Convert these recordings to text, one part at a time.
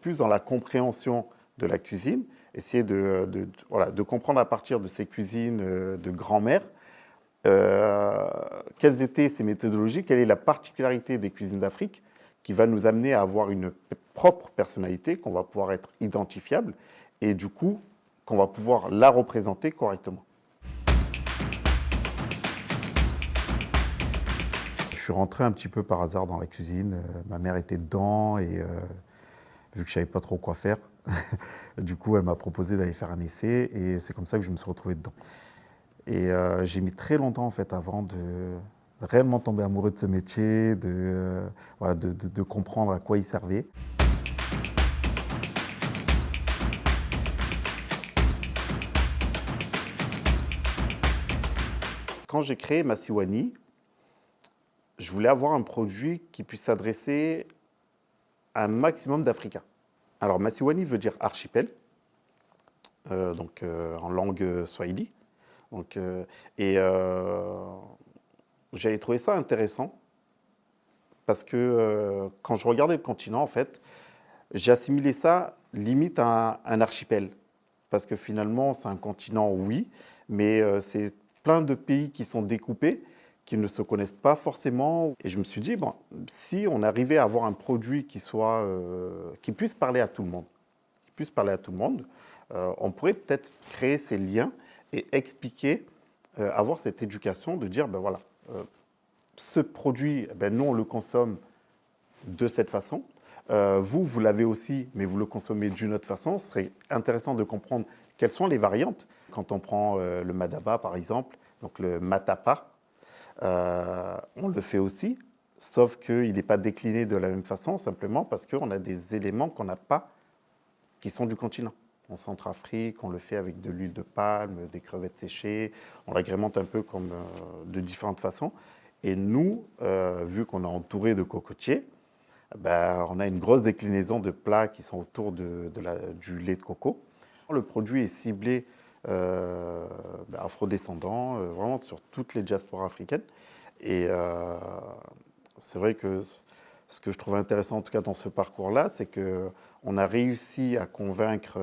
plus dans la compréhension de la cuisine, essayer de comprendre à partir de ces cuisines de grand-mère quelles étaient ces méthodologies, quelle est la particularité des cuisines d'Afrique qui va nous amener à avoir une propre personnalité, qu'on va pouvoir être identifiable et du coup qu'on va pouvoir la représenter correctement. Je suis rentré un petit peu par hasard dans la cuisine. Ma mère était dedans et vu que je savais pas trop quoi faire, du coup, elle m'a proposé d'aller faire un essai et c'est comme ça que je me suis retrouvé dedans. Et j'ai mis très longtemps en fait avant de réellement tomber amoureux de ce métier, de comprendre à quoi il servait. Quand j'ai créé Massiwani, je voulais avoir un produit qui puisse s'adresser à un maximum d'Africains. Alors, Massiwani veut dire archipel, en langue swahili. Donc, j'avais trouvé ça intéressant parce que quand je regardais le continent, en fait, j'ai assimilé ça limite à un archipel. Parce que finalement, c'est un continent, oui, mais c'est plein de pays qui sont découpés, qui ne se connaissent pas forcément. Et je me suis dit, bon, si on arrivait à avoir un produit qui puisse parler à tout le monde, on pourrait peut-être créer ces liens et expliquer, avoir cette éducation de dire, ben voilà, ce produit, ben nous on le consomme de cette façon. Vous l'avez aussi, mais vous le consommez d'une autre façon. Ce serait intéressant de comprendre quelles sont les variantes. Quand on prend le madaba, par exemple, donc le matapa, on le fait aussi, sauf qu'il n'est pas décliné de la même façon, simplement parce qu'on a des éléments qu'on n'a pas, qui sont du continent. En Centrafrique, on le fait avec de l'huile de palme, des crevettes séchées, on l'agrémente un peu comme de différentes façons. Et nous, vu qu'on est entouré de cocotiers, ben, on a une grosse déclinaison de plats qui sont autour du lait de coco. Le produit est ciblé afrodescendant, vraiment sur toutes les diasporas africaines. Et c'est vrai que ce que je trouve intéressant, en tout cas dans ce parcours-là, c'est qu'on a réussi à convaincre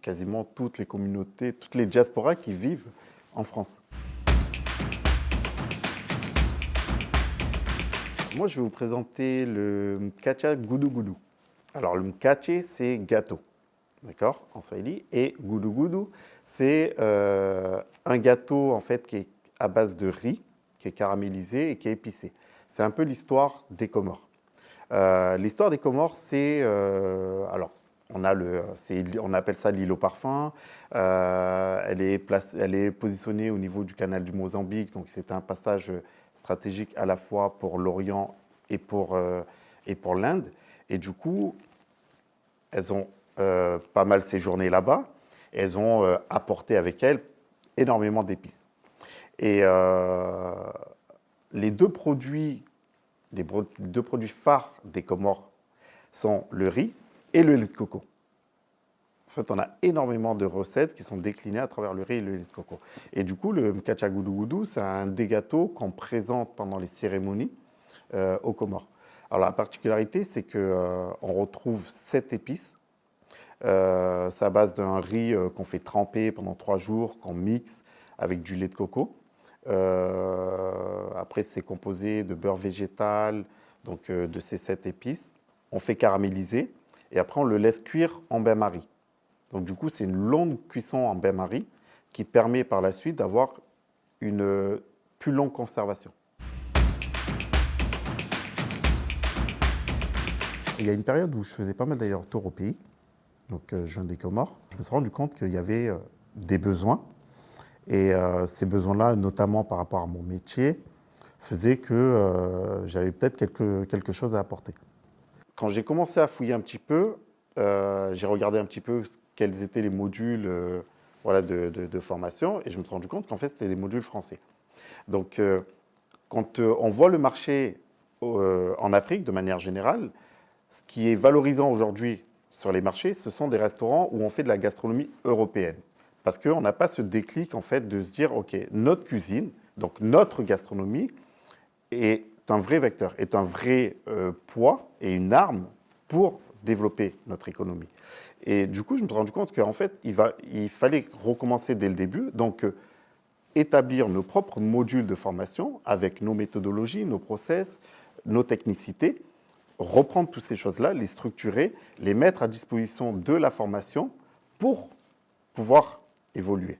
quasiment toutes les communautés, toutes les diasporas qui vivent en France. Moi, je vais vous présenter le mkacha goudou goudou. Alors, le mkaché, c'est gâteau, d'accord, en swahili. Et goudou goudou, c'est un gâteau, en fait, qui est à base de riz, qui est caramélisé et qui est épicé. C'est un peu l'histoire des Comores. L'histoire des Comores, c'est... alors, on appelle ça l'île au parfum. Elle est positionnée au niveau du canal du Mozambique, donc c'est un passage stratégique à la fois pour l'Orient et pour l'Inde. Et du coup, elles ont pas mal séjourné là-bas. Elles ont apporté avec elles énormément d'épices. Et les deux produits phares des Comores sont le riz et le lait de coco. En fait, on a énormément de recettes qui sont déclinées à travers le riz et le lait de coco. Et du coup, le mkacha goudou goudou, c'est un des gâteaux qu'on présente pendant les cérémonies aux Comores. Alors, la particularité, c'est qu'on retrouve 7 épices. C'est à base d'un riz qu'on fait tremper pendant 3 jours, qu'on mixe avec du lait de coco. Après, c'est composé de beurre végétal, donc de ces 7 épices. On fait caraméliser et après, on le laisse cuire en bain-marie. Donc, du coup, c'est une longue cuisson en bain-marie qui permet par la suite d'avoir une plus longue conservation. Il y a une période où je faisais pas mal d'ailleurs tour au pays, donc je viens des Comores. Je me suis rendu compte qu'il y avait des besoins. Et ces besoins-là, notamment par rapport à mon métier, faisaient que j'avais peut-être quelque chose à apporter. Quand j'ai commencé à fouiller un petit peu, j'ai regardé un petit peu quels étaient les modules de formation et je me suis rendu compte qu'en fait, c'était des modules français. Donc, quand on voit le marché en Afrique, de manière générale, ce qui est valorisant aujourd'hui sur les marchés, ce sont des restaurants où on fait de la gastronomie européenne. Parce qu'on n'a pas ce déclic, en fait, de se dire, OK, notre cuisine, donc notre gastronomie, est un vrai vecteur, est un vrai poids et une arme pour développer notre économie. Et du coup, je me suis rendu compte qu'en fait, il fallait recommencer dès le début, donc établir nos propres modules de formation avec nos méthodologies, nos process, nos technicités, reprendre toutes ces choses-là, les structurer, les mettre à disposition de la formation pour pouvoir évoluer.